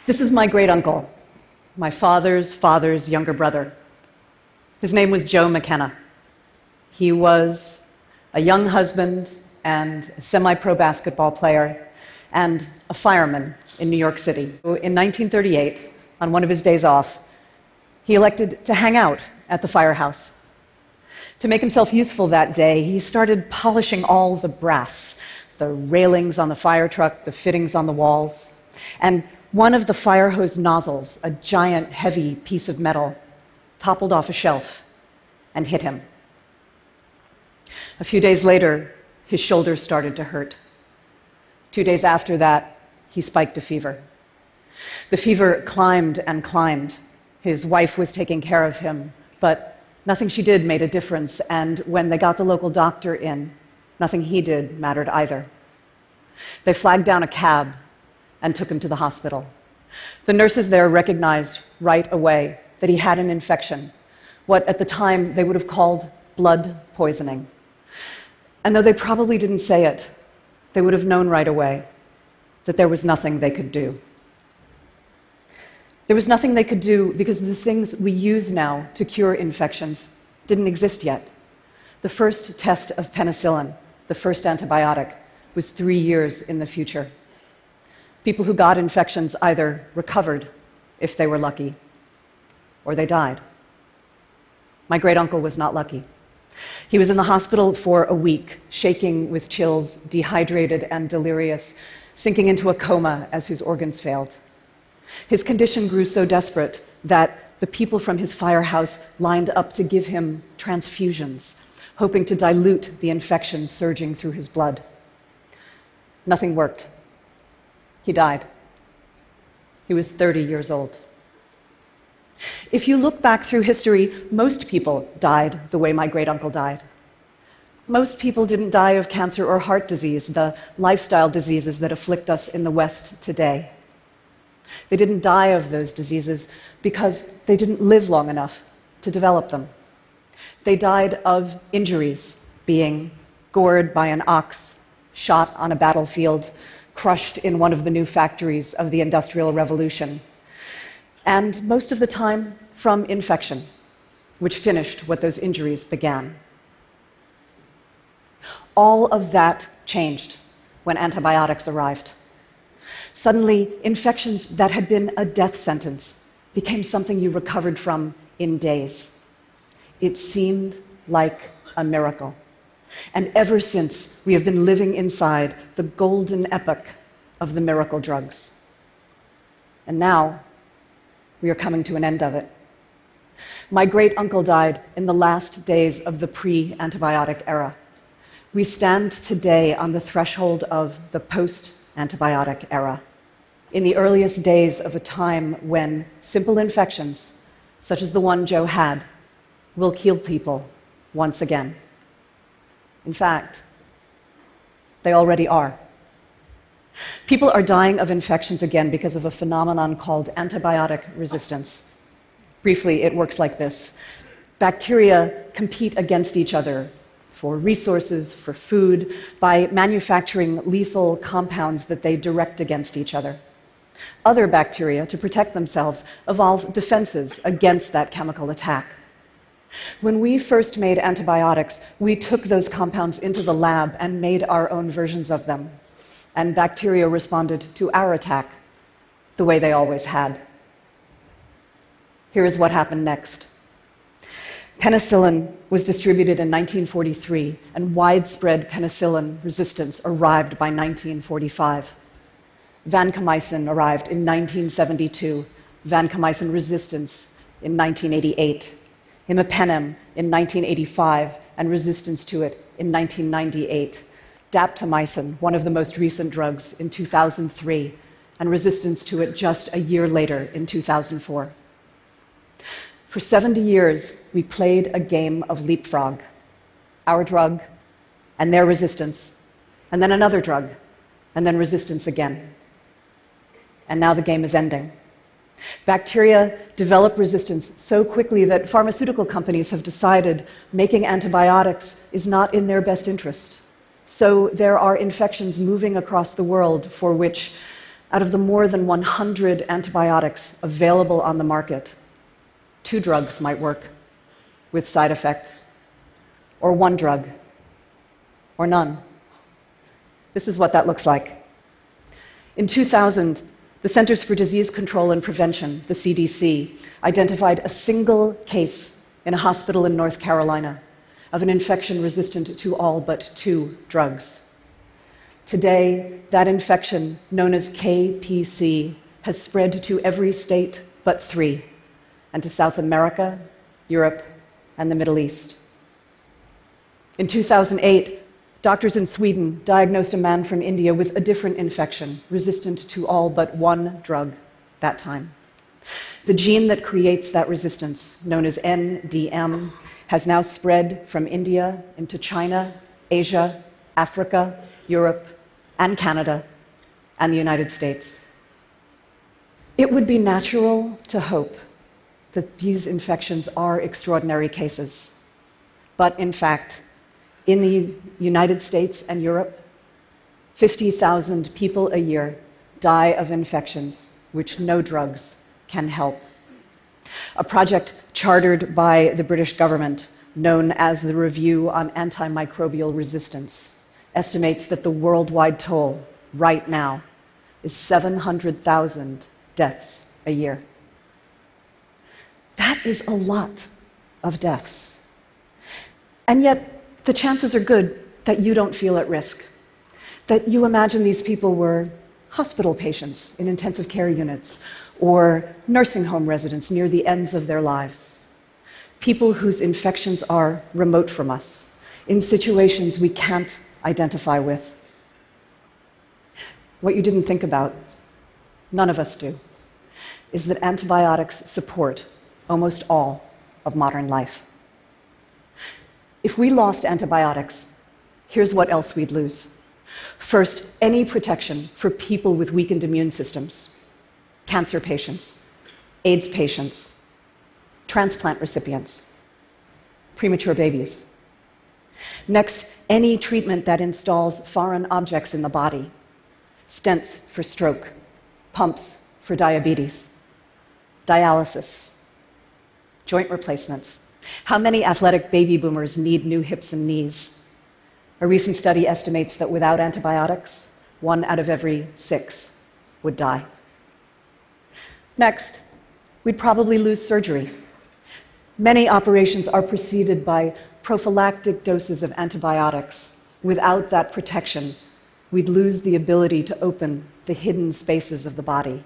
This is my great uncle, my father's father's younger brother. His name was Joe McKenna. He was a young husband and a semi-pro basketball player and a fireman in New York City. In 1938, on one of his days off, he elected to hang out at the firehouse. To make himself useful that day, he started polishing all the brass, the railings on the fire truck, the fittings on the walls, and one of the fire hose nozzles, a giant, heavy piece of metal, toppled off a shelf and hit him. A few days later, his shoulders started to hurt. 2 days after that, he spiked a fever. The fever climbed and climbed. His wife was taking care of him, but nothing she did made a difference, and when they got the local doctor in, nothing he did mattered either. They flagged down a cab and took him to the hospital. The nurses there recognized right away that he had an infection, what at the time they would have called blood poisoning. And though they probably didn't say it, they would have known right away that there was nothing they could do. There was nothing they could do because the things we use now to cure infections didn't exist yet. The first test of penicillin, the first antibiotic, was 3 years in the future. People who got infections either recovered, if they were lucky, or they died. My great-uncle was not lucky. He was in the hospital for a week, shaking with chills, dehydrated and delirious, sinking into a coma as his organs failed. His condition grew so desperate that the people from his firehouse lined up to give him transfusions, hoping to dilute the infection surging through his blood. Nothing worked. He died. He was 30 years old. If you look back through history, most people died the way my great-uncle died. Most people didn't die of cancer or heart disease, the lifestyle diseases that afflict us in the West today. They didn't die of those diseases because they didn't live long enough to develop them. They died of injuries, being gored by an ox, shot on a battlefield, crushed in one of the new factories of the Industrial Revolution, and most of the time from infection, which finished what those injuries began. All of that changed when antibiotics arrived. Suddenly, infections that had been a death sentence became something you recovered from in days. It seemed like a miracle. And ever since, we have been living inside the golden epoch of the miracle drugs. And now, we are coming to an end of it. My great-uncle died in the last days of the pre-antibiotic era. We stand today on the threshold of the post-antibiotic era, in the earliest days of a time when simple infections, such as the one Joe had, will kill people once again. In fact, they already are. People are dying of infections again because of a phenomenon called antibiotic resistance. Briefly, it works like this. Bacteria compete against each other for resources, for food, by manufacturing lethal compounds that they direct against each other. Other bacteria, to protect themselves, evolve defenses against that chemical attack. When we first made antibiotics, we took those compounds into the lab and made our own versions of them. And bacteria responded to our attack the way they always had. Here is what happened next. Penicillin was distributed in 1943, and widespread penicillin resistance arrived by 1945. Vancomycin arrived in 1972, vancomycin resistance in 1988. Imipenem in 1985, and resistance to it in 1998. Daptomycin, one of the most recent drugs, in 2003, and resistance to it just a year later in 2004. For 70 years, we played a game of leapfrog. Our drug, and their resistance, and then another drug, and then resistance again. And now the game is ending. Bacteria develop resistance so quickly that pharmaceutical companies have decided making antibiotics is not in their best interest. So there are infections moving across the world for which Out of the more than 100 antibiotics available on the market, 2 drugs might work with side effects, or 1 drug, or none. This is what that looks like. In 2000, the Centers for Disease Control and Prevention, the CDC, identified a single case in a hospital in North Carolina of an infection resistant to all but 2 drugs. Today, that infection, known as KPC, has spread to every state but 3, and to South America, Europe, and the Middle East. In 2008, doctors in Sweden diagnosed a man from India with a different infection, resistant to all but 1 drug that time. The gene that creates that resistance, known as NDM, has now spread from India into China, Asia, Africa, Europe, and Canada, and the United States. It would be natural to hope that these infections are extraordinary cases. But in fact, in the United States and Europe, 50,000 people a year die of infections which no drugs can help. A project chartered by the British government, known as the Review on Antimicrobial Resistance, estimates that the worldwide toll right now is 700,000 deaths a year. That is a lot of deaths. And yet, the chances are good that you don't feel at risk, that you imagine these people were hospital patients in intensive care units or nursing home residents near the ends of their lives, people whose infections are remote from us, in situations we can't identify with. What you didn't think about, none of us do, is that antibiotics support almost all of modern life. If we lost antibiotics, here's what else we'd lose. First, any protection for people with weakened immune systems, cancer patients, AIDS patients, transplant recipients, premature babies. Next, any treatment that installs foreign objects in the body, stents for stroke, pumps for diabetes, dialysis, joint replacements. How many athletic baby boomers need new hips and knees? A recent study estimates that without antibiotics, 1 out of every 6 would die. Next, we'd probably lose surgery. Many operations are preceded by prophylactic doses of antibiotics. Without that protection, we'd lose the ability to open the hidden spaces of the body.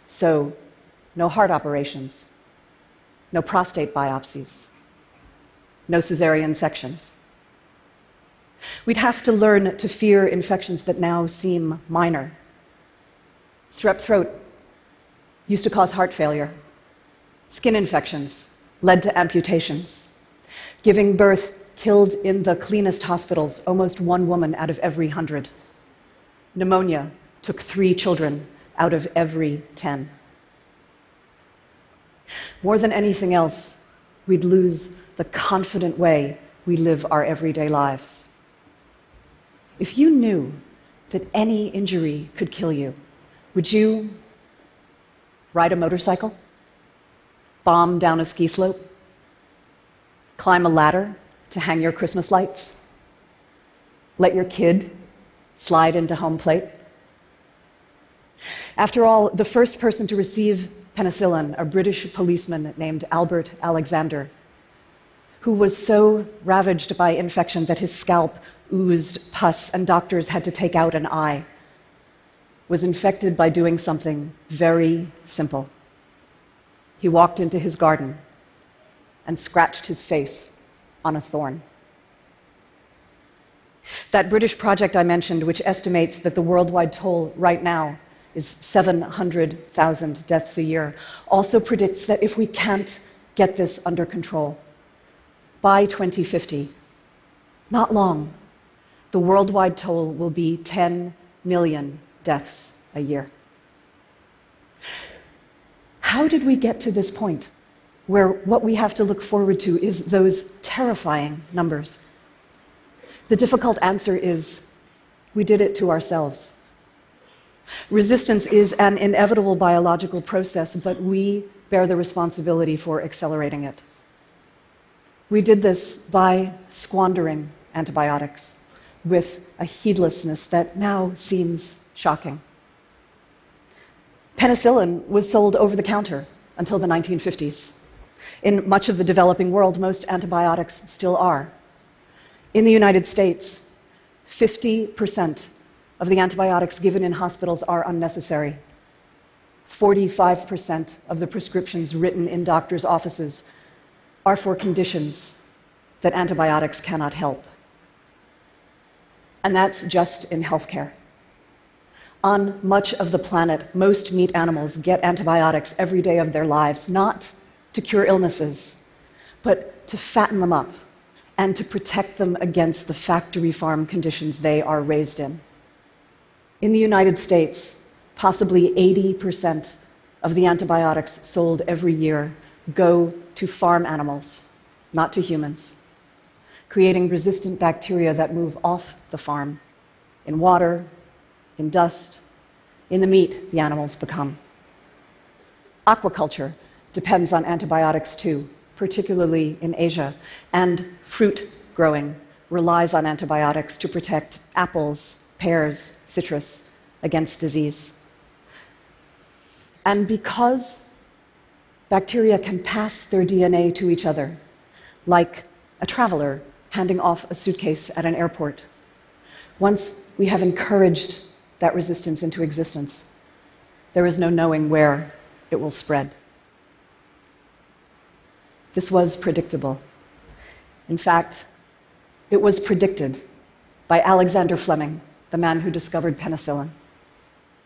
So, no heart operations, no prostate biopsies, no cesarean sections. We'd have to learn to fear infections that now seem minor. Strep throat used to cause heart failure. Skin infections led to amputations. Giving birth killed in the cleanest hospitals almost 1 woman out of every 100. Pneumonia took 3 children out of every 10. More than anything else, we'd lose the confident way we live our everyday lives. If you knew that any injury could kill you, would you ride a motorcycle? Bomb down a ski slope? Climb a ladder to hang your Christmas lights? Let your kid slide into home plate? After all, the first person to receive penicillin, a British policeman named Albert Alexander, who was so ravaged by infection that his scalp oozed pus and doctors had to take out an eye, was infected by doing something very simple. He walked into his garden and scratched his face on a thorn. That British project I mentioned, which estimates that the worldwide toll right now is 700,000 deaths a year, also predicts that if we can't get this under control, by 2050, not long, the worldwide toll will be 10 million deaths a year. How did we get to this point, where what we have to look forward to is those terrifying numbers? The difficult answer is we did it to ourselves. Resistance is an inevitable biological process, but we bear the responsibility for accelerating it. We did this by squandering antibiotics with a heedlessness that now seems shocking. Penicillin was sold over the counter until the 1950s. In much of the developing world, most antibiotics still are. In the United States, 50% of the antibiotics given in hospitals are unnecessary. 45% of the prescriptions written in doctors' offices are for conditions that antibiotics cannot help. And that's just in healthcare. On much of the planet, most meat animals get antibiotics every day of their lives, not to cure illnesses, but to fatten them up and to protect them against the factory farm conditions they are raised in. In the United States, possibly 80% of the antibiotics sold every year go to farm animals, not to humans, creating resistant bacteria that move off the farm, in water, in dust, in the meat the animals become. Aquaculture depends on antibiotics too, particularly in Asia, and fruit growing relies on antibiotics to protect apples, pears, citrus against disease. And because bacteria can pass their DNA to each other, like a traveler handing off a suitcase at an airport, once we have encouraged that resistance into existence, there is no knowing where it will spread. This was predictable. In fact, it was predicted by Alexander Fleming, the man who discovered penicillin.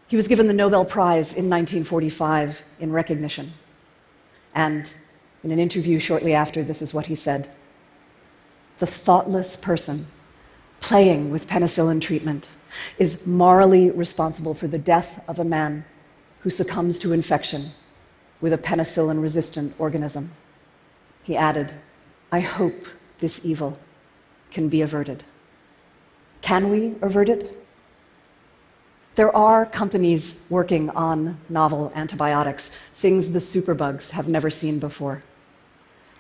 He was given the Nobel Prize in 1945 in recognition. And in an interview shortly after, this is what he said: "The thoughtless person playing with penicillin treatment is morally responsible for the death of a man who succumbs to infection with a penicillin-resistant organism." He added, "I hope this evil can be averted." Can we avert it? There are companies working on novel antibiotics, things the superbugs have never seen before.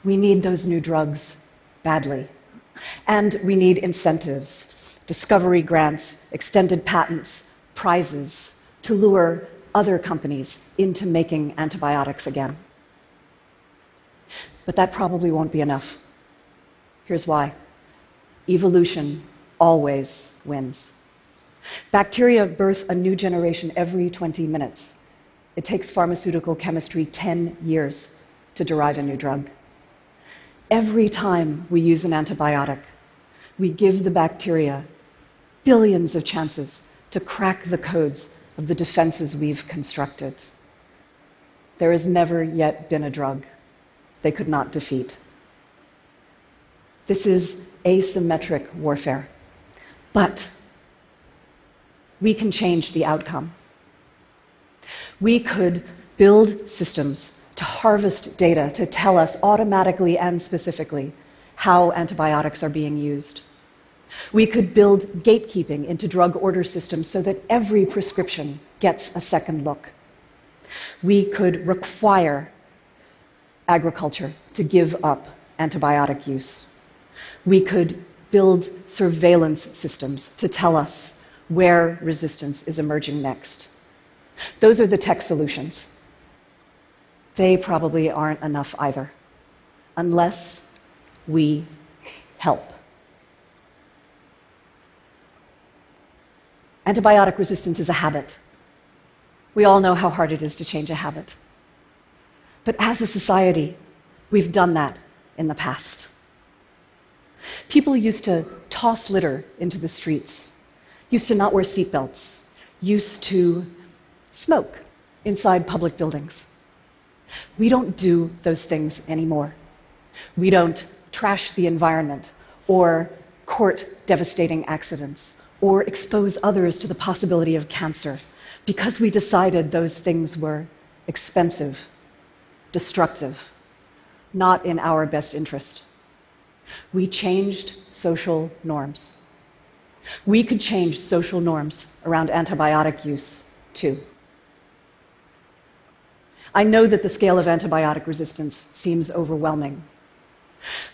We need those new drugs badly. And we need incentives, discovery grants, extended patents, prizes to lure other companies into making antibiotics again. But that probably won't be enough. Here's why. Evolution always wins. Bacteria birth a new generation every 20 minutes. It takes pharmaceutical chemistry 10 years to derive a new drug. Every time we use an antibiotic, we give the bacteria billions of chances to crack the codes of the defenses we've constructed. There has never yet been a drug they could not defeat. This is asymmetric warfare. But we can change the outcome. We could build systems to harvest data to tell us automatically and specifically how antibiotics are being used. We could build gatekeeping into drug order systems so that every prescription gets a second look. We could require agriculture to give up antibiotic use. We could build surveillance systems to tell us where resistance is emerging next. Those are the tech solutions. They probably aren't enough either, unless we help. Antibiotic resistance is a habit. We all know how hard it is to change a habit. But as a society, we've done that in the past. People used to toss litter into the streets, used to not wear seatbelts, used to smoke inside public buildings. We don't do those things anymore. We don't trash the environment or court devastating accidents or expose others to the possibility of cancer because we decided those things were expensive, destructive, not in our best interest. We changed social norms. We could change social norms around antibiotic use too. I know that the scale of antibiotic resistance seems overwhelming.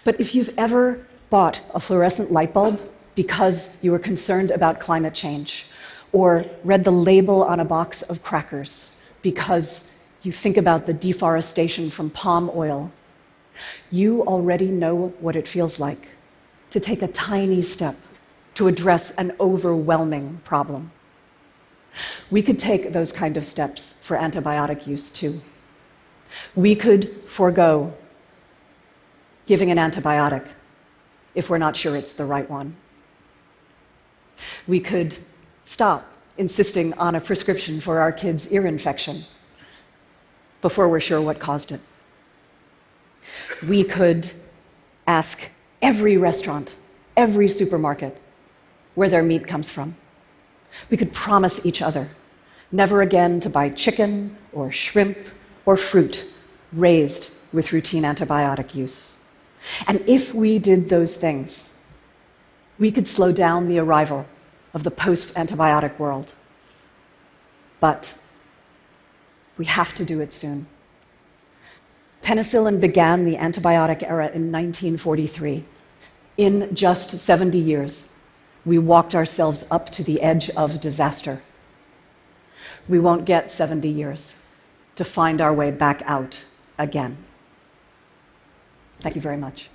But if you've ever bought a fluorescent light bulb because you were concerned about climate change, or read the label on a box of crackers because you think about the deforestation from palm oil, you already know what it feels like to take a tiny step to address an overwhelming problem. We could take those kind of steps for antibiotic use too. We could forego giving an antibiotic if we're not sure it's the right one. We could stop insisting on a prescription for our kids' ear infection before we're sure what caused it. We could ask every restaurant, every supermarket, where their meat comes from. We could promise each other never again to buy chicken or shrimp or fruit raised with routine antibiotic use. And if we did those things, we could slow down the arrival of the post-antibiotic world. But we have to do it soon. Penicillin began the antibiotic era in 1943. In just 70 years, we walked ourselves up to the edge of disaster. We won't get 70 years to find our way back out again. Thank you very much.